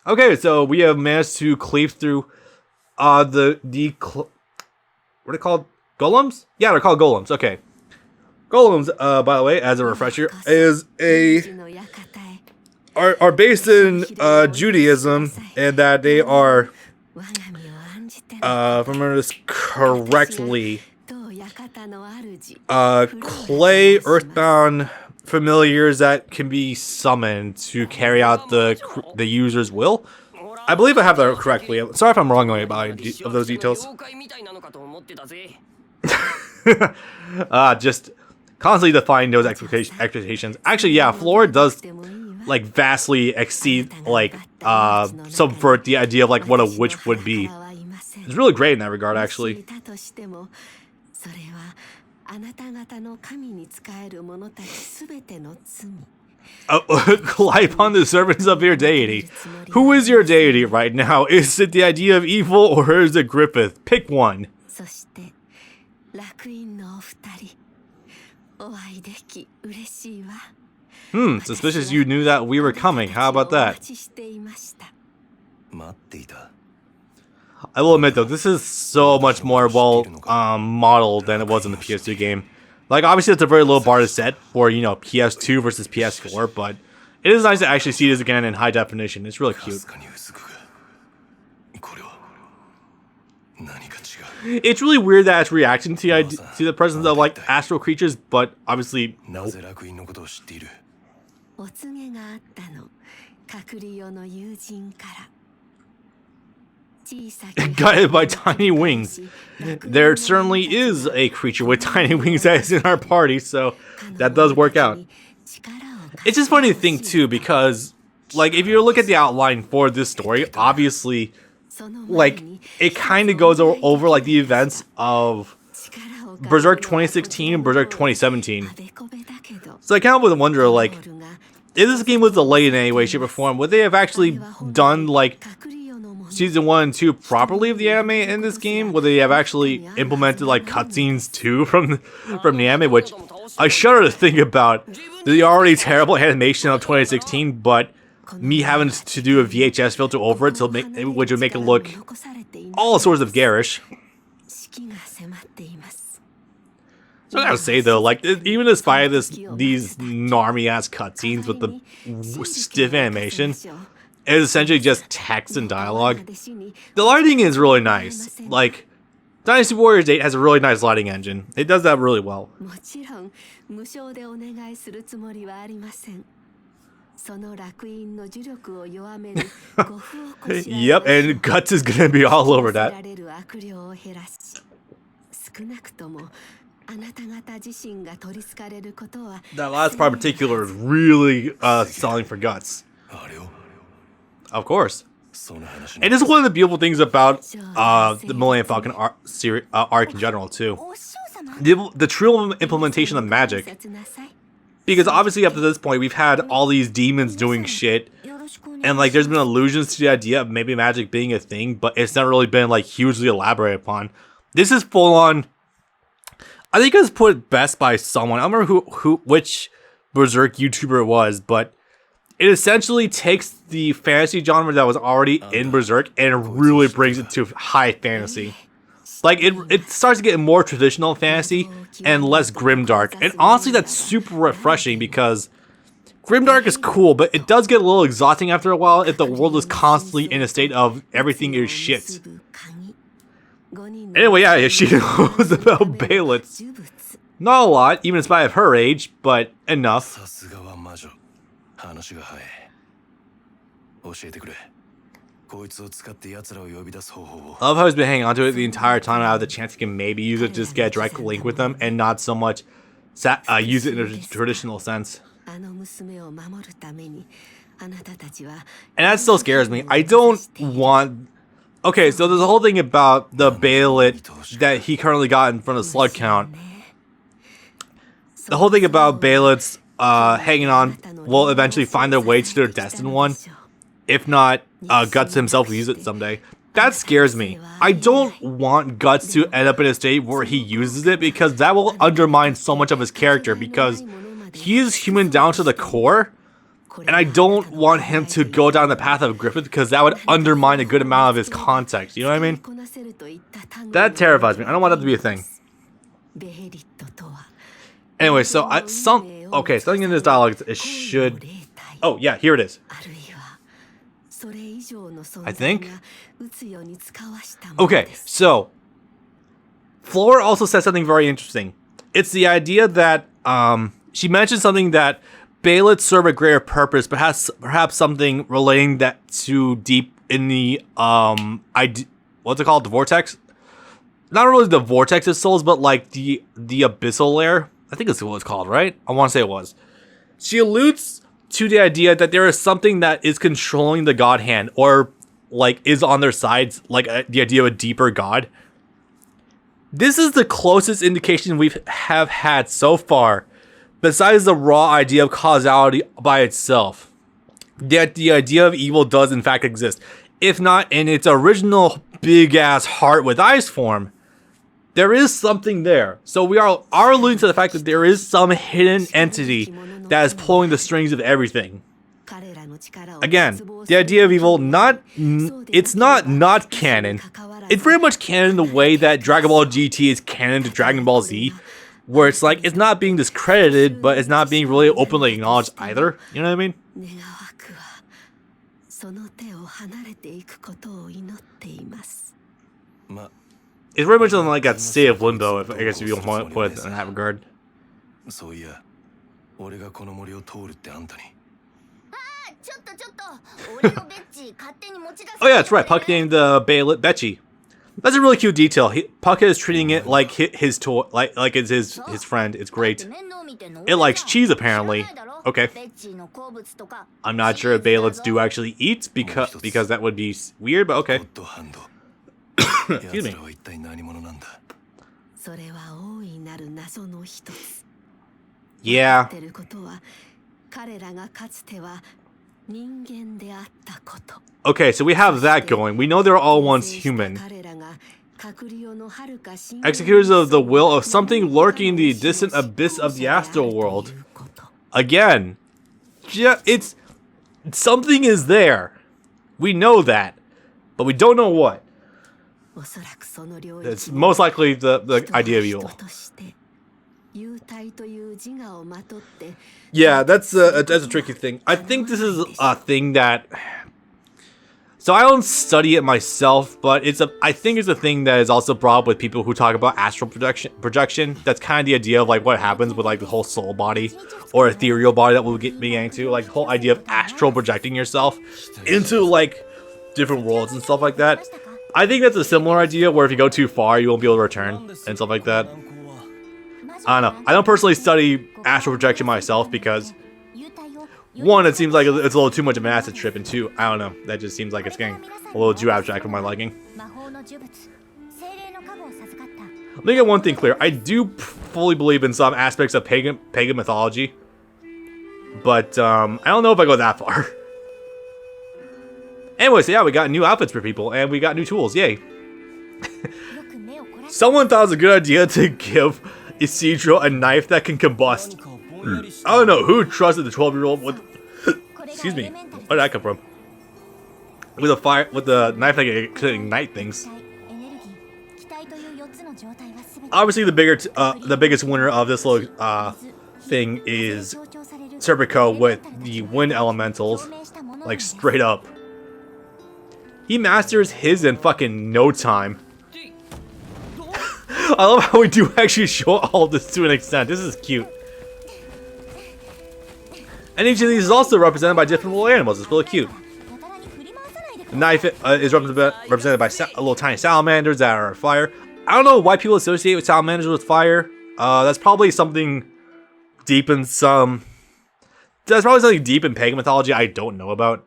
Okay, so we have managed to cleave through what are they called? Golems? Yeah, they're called golems. Okay. Golems, by the way, as a refresher, are based in Judaism, and that they are, if I remember this correctly, clay earthbound familiars that can be summoned to carry out the user's will. I believe I have that correctly. Sorry if I'm wrong about those details. Just constantly defying those expectations. Actually, yeah, Flora does like vastly exceed, like subvert the idea of like what a witch would be. It's really great in that regard, actually. Lie upon the servants of your deity. Who is your deity right now? Is it the idea of evil, or is it Griffith? Pick one. Suspicious you knew that we were coming. How about that? I will admit though, this is so much more well modeled than it was in the PS2 game. Like, obviously it's a very low bar to set for, you know, PS2 versus PS4, but it is nice to actually see this again in high definition. It's really cute. It's really weird that it's reacting to the presence of, like, astral creatures, but obviously, no. Guided by tiny wings. There certainly is a creature with tiny wings that is in our party, so that does work out. It's just funny to think too, because like if you look at the outline for this story, obviously like it kind of goes over like the events of Berserk 2016 and Berserk 2017. So I kind of would wonder, like, if this game was delayed in any way, shape, or form, would they have actually done like Season 1 and 2 properly of the anime in this game? Would they have actually implemented like cutscenes too from the anime, which I shudder to think about the already terrible animation of 2016, but me having to do a VHS filter over it which would make it look all sorts of garish. So I gotta say though, like even despite these narmy ass cutscenes with the stiff animation, it's essentially just text and dialogue. The lighting is really nice. Like, Dynasty Warriors 8 has a really nice lighting engine. It does that really well. Yep, and Guts is gonna be all over that. That last part in particular is really selling for Guts. Of course. And this is one of the beautiful things about the Millennium Falcon arc in general, too. The true implementation of magic. Because obviously up to this point, we've had all these demons doing shit. And like, there's been allusions to the idea of maybe magic being a thing, but it's not really been like hugely elaborated upon. This is full on. I think it was put best by someone. I don't remember which Berserk YouTuber it was, but it essentially takes the fantasy genre that was already in Berserk and really brings it to high fantasy. Like, it starts to get more traditional fantasy and less grimdark. And honestly, that's super refreshing because grimdark is cool, but it does get a little exhausting after a while if the world is constantly in a state of everything is shit. Anyway, yeah, she knows about Baelitz. Not a lot, even in spite of her age, but enough. I love how he's been hanging on to it the entire time. I have the chance he can maybe use it to just get a direct link with them and not so much use it in a traditional sense. And that still scares me. I don't want... Okay, so there's a whole thing about the Baelitz that he currently got in front of Slug Count. The whole thing about Baelitz hanging on will eventually find their way to their destined one. If not, Guts himself will use it someday. That scares me. I don't want Guts to end up in a state where he uses it, because that will undermine so much of his character, because he is human down to the core, And I don't want him to go down the path of Griffith because that would undermine a good amount of his context. You know what I mean? That terrifies me. I don't want that to be a thing. Anyway, so something in this dialogue it should. Oh yeah, here it is. I think. Okay, so Flora also said something very interesting. It's the idea that she mentioned something that Baelids serve a greater purpose, but has perhaps something relating that to deep in the what's it called? The vortex? Not really the vortex of souls, but like the abyssal layer. I think that's what it's called, right? I want to say it was. She alludes to the idea that there is something that is controlling the god hand, or like is on their sides, like the idea of a deeper god. This is the closest indication we have had so far, besides the raw idea of causality by itself, that the idea of evil does in fact exist. If not in its original big ass heart with eyes form, there is something there. So we are alluding to the fact that there is some hidden entity that is pulling the strings of everything. Again, the idea of evil, it's not canon. It's very much canon the way that Dragon Ball GT is canon to Dragon Ball Z, where it's like, it's not being discredited, but it's not being really openly acknowledged either. You know what I mean? It's very much like that state of limbo, I guess if you want to put it in that regard. Oh yeah, that's right. Puck named the Baelish Betchy. That's a really cute detail. Puck is treating it like his toy, like it's his friend. It's great. It likes cheese apparently. Okay. I'm not sure if Baelids do actually eat because that would be weird, but okay. Excuse me. Yeah. Okay, so we have that going. We know they're all once human. Executors of the will of something lurking in the distant abyss of the astral world. Again, it's something is there. We know that, but we don't know what. It's most likely the idea of evil. Yeah, that's a tricky thing. I think this is a thing that. So I don't study it myself, but I think it's a thing that is also brought up with people who talk about astral projection. That's kind of the idea of like what happens with like the whole soul body or ethereal body that we'll be getting into. Like the whole idea of astral projecting yourself into like different worlds and stuff like that. I think that's a similar idea where if you go too far, you won't be able to return and stuff like that. I don't know. I don't personally study astral projection myself because, one, it seems like it's a little too much of an acid trip, and two, I don't know. That just seems like it's getting a little too abstract for my liking. Let me get one thing clear. I do fully believe in some aspects of pagan mythology, but I don't know if I go that far. Anyway, so yeah, we got new outfits for people, and we got new tools. Yay. Someone thought it was a good idea to give Isidro a knife that can combust. I don't know who trusted the 12-year-old with. Excuse me. Where did that come from? With the knife that can ignite things. Obviously, the biggest winner of this little thing is Serpico with the wind elementals, like straight up. He masters his in fucking no time. I love how we do actually show all this to an extent. This is cute. And each of these is also represented by different little animals. It's really cute. The knife is represented by little tiny salamanders that are fire. I don't know why people associate with salamanders with fire. That's probably something deep in some. That's probably something deep in pagan mythology I don't know about.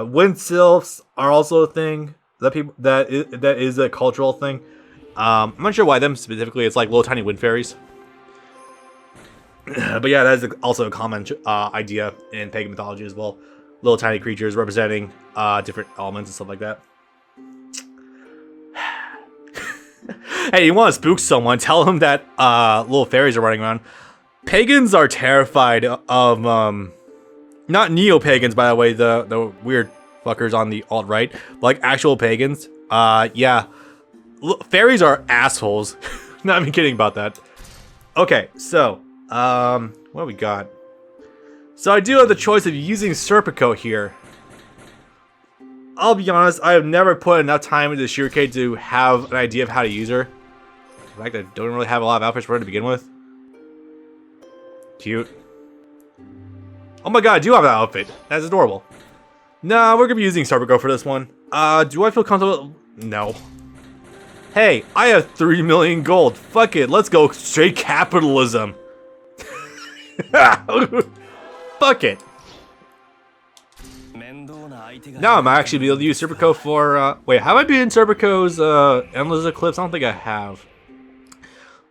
Wind sylphs are also a thing that is a cultural thing. I'm not sure why them specifically. It's like little tiny wind fairies. But yeah, that is also a common idea in pagan mythology as well. Little tiny creatures representing different elements and stuff like that. Hey, you want to spook someone? Tell them that little fairies are running around. Pagans are terrified of Not neo-pagans, by the way, the weird fuckers on the alt-right. Like actual pagans. Yeah. Fairies are assholes. Not even kidding about that. Okay, so, what do we got? So I do have the choice of using Serpico here. I'll be honest, I have never put enough time into Shirake to have an idea of how to use her. In fact, I don't really have a lot of outfits for her to begin with. Cute. Oh my god, I do have that outfit. That's adorable. Nah, we're gonna be using Serpico for this one. Do I feel comfortable? No. Hey, I have 3 million gold. Fuck it, let's go straight capitalism. Fuck it. Now I'm actually be able to use Serpico for, wait, have I been in Serpico's, Endless Eclipse? I don't think I have.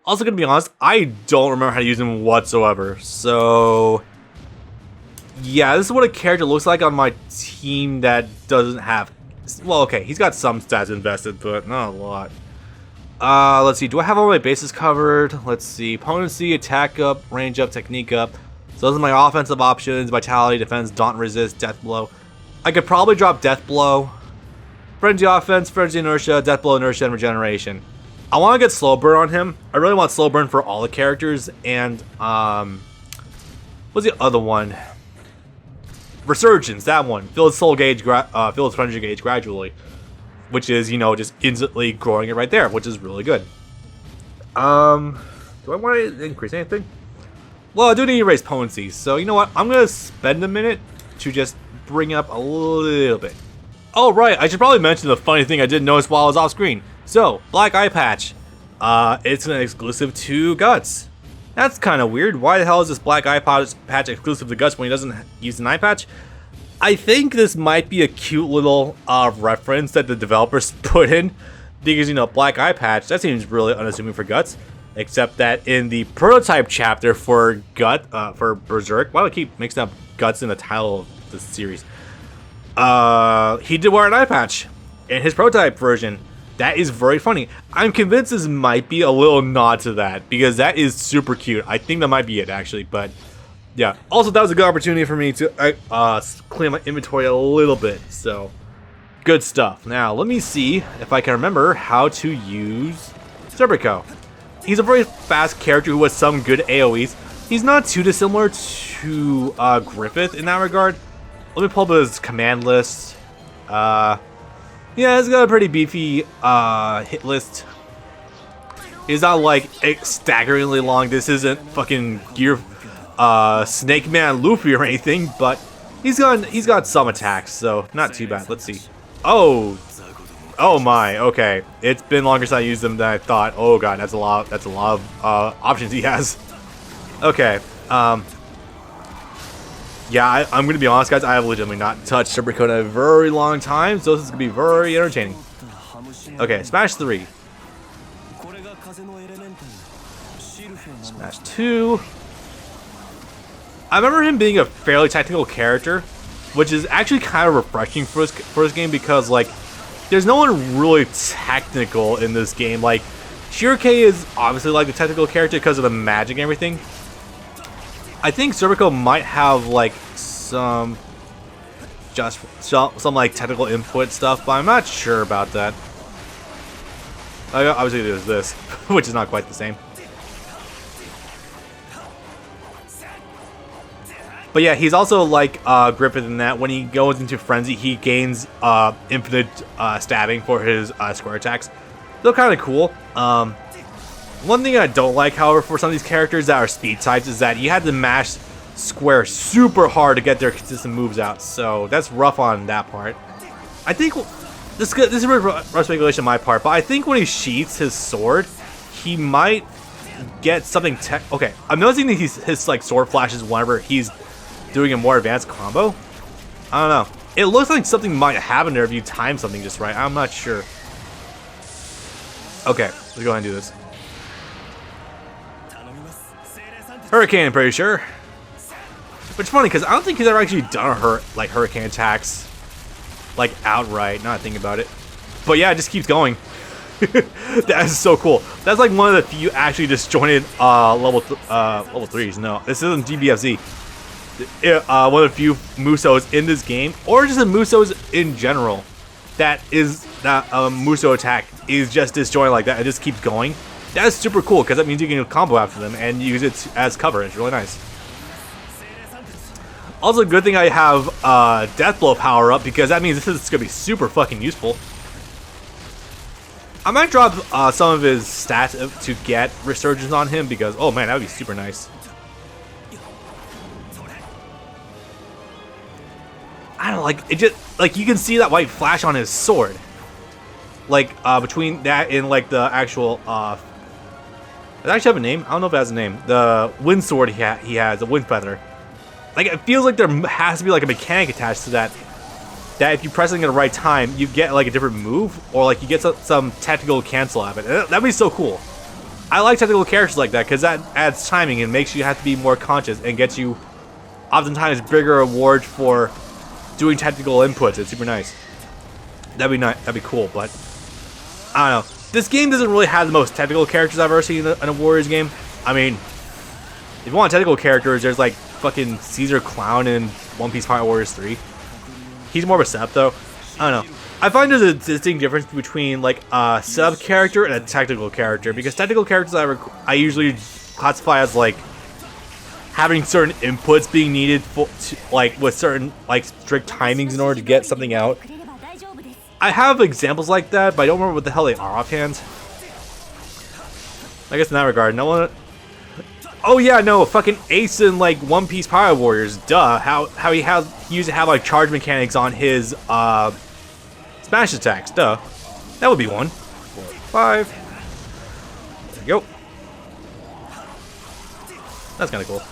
Also, gonna be honest, I don't remember how to use him whatsoever. So, yeah, this is what a character looks like on my team that doesn't have, well, okay, he's got some stats invested, but not a lot. Let's see, do I have all my bases covered? Let's see, potency, attack up, range up, technique up. So those are my offensive options: vitality, defense, daunt, resist, death blow. I could probably drop death blow, frenzy offense, frenzy inertia, death blow, inertia, and regeneration. I want to get slow burn on him. I really want slow burn for all the characters, and what's the other one? Resurgence, that one. Fill its soul gauge, fill its frenzy gauge gradually, which is, you know, just instantly growing it right there, which is really good. Do I want to increase anything? Well, I do need to raise potency, so you know what? I'm gonna spend a minute to just bring up a little bit. Oh right, I should probably mention the funny thing I didn't notice while I was off screen. So, black eye patch. It's an exclusive to Guts. That's kind of weird. Why the hell is this black eye patch exclusive to Guts when he doesn't use an eye patch? I think this might be a cute little reference that the developers put in, because, you know, black eye patch, that seems really unassuming for Guts. Except that in the prototype chapter for for Berserk, why do I keep mixing up Guts in the title of the series? He did wear an eye patch in his prototype version. That is very funny. I'm convinced this might be a little nod to that, because that is super cute. I think that might be it, actually, but yeah. Also, that was a good opportunity for me to clean my inventory a little bit, so good stuff. Now, let me see if I can remember how to use Serpico. He's a very fast character who has some good AoEs. He's not too dissimilar to Griffith in that regard. Let me pull up his command list. Yeah, he's got a pretty beefy hit list. He's not like staggeringly long. This isn't fucking Gear Snake Man Luffy or anything, but he's got some attacks, so not too bad. Let's see. Oh my, okay. It's been longer since I used them than I thought. Oh god, that's a lot of options he has. Okay. Yeah, I'm gonna be honest, guys. I have legitimately not touched Serpico in a very long time, so this is gonna be very entertaining. Okay, Smash 3. Smash 2. I remember him being a fairly technical character, which is actually kind of refreshing for this game, because, like, there's no one really technical in this game. Like, Shirake is obviously like the technical character because of the magic and everything. I think Serpico might have like some like technical input stuff, but I'm not sure about that. Obviously there's this, which is not quite the same. But yeah, he's also like Griffith in that when he goes into Frenzy, he gains infinite stabbing for his square attacks. Still kind of cool. One thing I don't like, however, for some of these characters that are speed types is that you had to mash square super hard to get their consistent moves out. So that's rough on that part. I think this is rough speculation on my part, but I think when he sheaths his sword, he might get something okay, I'm noticing that his like sword flashes whenever he's doing a more advanced combo. I don't know. It looks like something might happen there if you time something just right. I'm not sure. Okay, let's go ahead and do this. Hurricane, I'm pretty sure. Which is funny because I don't think he's ever actually done a hurricane attacks, like outright. Not thinking about it, but yeah, it just keeps going. That is so cool. That's like one of the few actually disjointed level 3s. No, this isn't GBFZ. one of the few Musos in this game, or just the Musos in general, that Muso attack is just disjointed like that. It just keeps going. That is super cool because that means you can combo after them and use it as cover. It's really nice. Also, good thing I have Death Blow power up because that means this is going to be super fucking useful. I might drop some of his stats to get Resurgence on him because, oh man, that would be super nice. I don't know, like, it just, like, you can see that white flash on his sword. Like, between that and, like, the actual, does it actually have a name? I don't know if it has a name. The wind sword he has, the wind feather. Like, it feels like there has to be, like, a mechanic attached to that. That if you press it at the right time, you get, like, a different move. Or, like, you get some technical cancel out of it. That'd be so cool. I like technical characters like that, because that adds timing and makes you have to be more conscious. And gets you, oftentimes, bigger rewards for doing technical inputs. It's super nice. That'd be nice. That'd be cool, but I don't know. This game doesn't really have the most technical characters I've ever seen in a Warriors game. I mean, if you want technical characters, there's like fucking Caesar Clown in One Piece Pirate Warriors 3. He's more of a setup though. I don't know. I find there's a distinct difference between like a setup character and a technical character, because technical characters I usually classify as like having certain inputs being needed for, like with certain like strict timings in order to get something out. I have examples like that, but I don't remember what the hell they are offhand. I guess in that regard, no one. Oh yeah, no, fucking Ace in like One Piece Pirate Warriors. Duh. How he used to have like charge mechanics on his smash attacks. Duh. That would be 1, 4, 5. There we go. That's kind of cool.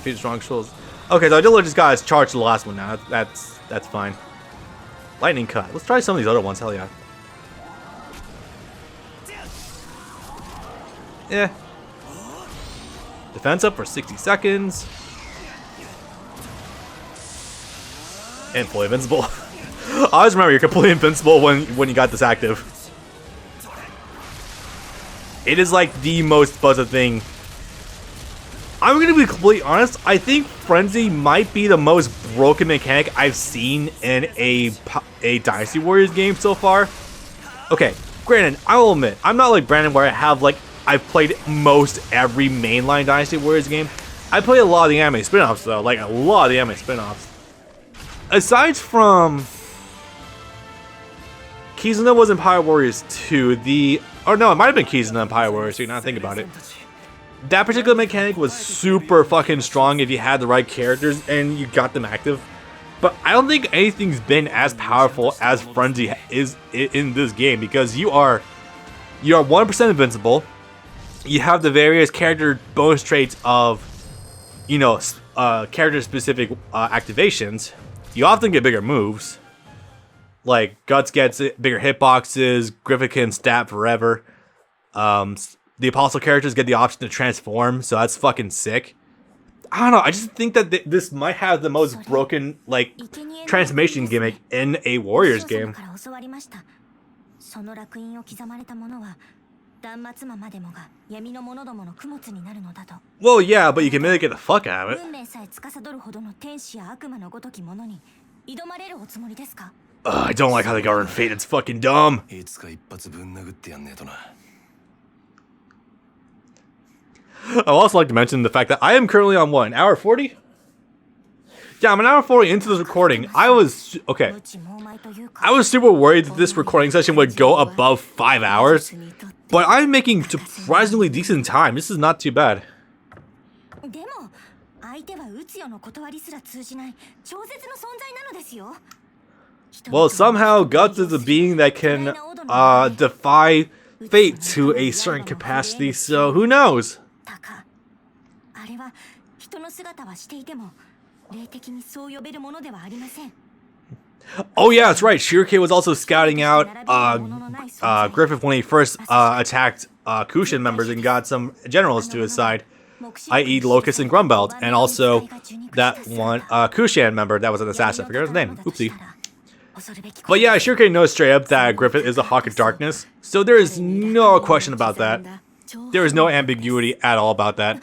Feet strong souls. Okay, so I just got his charge to the last one now. That's fine. Lightning cut. Let's try some of these other ones. Hell yeah. Yeah. Defense up for 60 seconds. And fully invincible. I always remember you're completely invincible when you got this active. It is like the most buzzed thing. I'm gonna be completely honest. I think Frenzy might be the most broken mechanic I've seen in a Dynasty Warriors game so far. Okay, granted, I will admit, I'm not like Brandon where I've played most every mainline Dynasty Warriors game. I play a lot of the anime spin-offs though, like a lot of the anime spin-offs. Aside from Kizuna was in Pirate Warriors 2, or no, it might have been Kizuna in Pirate Warriors 2, now I think about it. That particular mechanic was super fucking strong if you had the right characters and you got them active. But I don't think anything's been as powerful as Frenzy is in this game, because you are 100% invincible. You have the various character bonus traits of, you know, character specific activations. You often get bigger moves. Like Guts gets bigger hitboxes, Griffith can stab forever. The Apostle characters get the option to transform, so that's fucking sick. I don't know, I just think that this might have the most broken, like, transformation gimmick in a Warriors game. Well, yeah, but you can mitigate the fuck out of it. I don't like how they govern fate, it's fucking dumb. I'd also like to mention the fact that I am currently on what, an hour 40? Yeah, I'm an hour 40 into this recording. I was super worried that this recording session would go above 5 hours, but I'm making surprisingly decent time. This is not too bad. Well, somehow Guts is a being that can defy fate to a certain capacity, so who knows? Oh yeah, that's right. Shirake was also scouting out Griffith when he first attacked Kushan members and got some generals to his side, i.e. Locust and Grumbelt, and also that one Kushan member that was an assassin. I forget his name. Oopsie. But yeah, Shirake knows straight up that Griffith is a Hawk of Darkness, so there is no question about that. There is no ambiguity at all about that.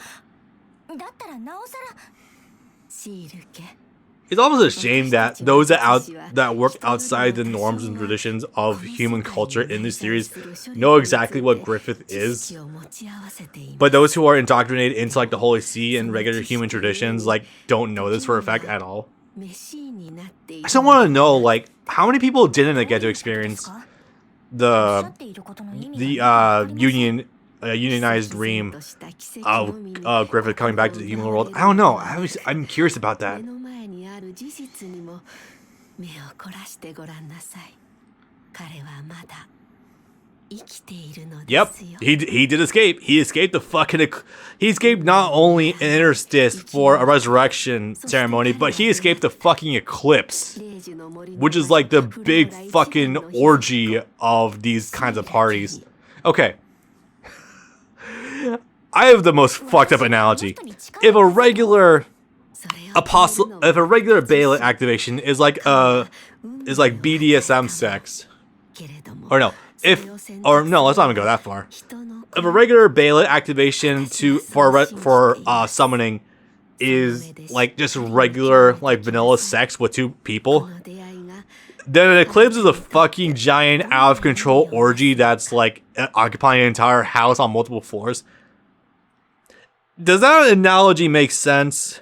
It's almost a shame that those that work outside the norms and traditions of human culture in this series know exactly what Griffith is, but those who are indoctrinated into like the Holy See and regular human traditions like don't know this for a fact at all. I still want to know like how many people didn't get to experience the unionized dream of Griffith coming back to the human world. I don't know. I'm curious about that. Yep, he did escape. He escaped the fucking. He escaped not only an interstice for a resurrection ceremony, but he escaped the fucking eclipse, which is like the big fucking orgy of these kinds of parties. Okay. I have the most fucked up analogy. If a regular Bela activation is like BDSM sex, or no, let's not even go that far. If a regular Bela activation for summoning is like just regular like vanilla sex with two people, then an eclipse is a fucking giant out of control orgy that's like occupying an entire house on multiple floors. Does that analogy make sense?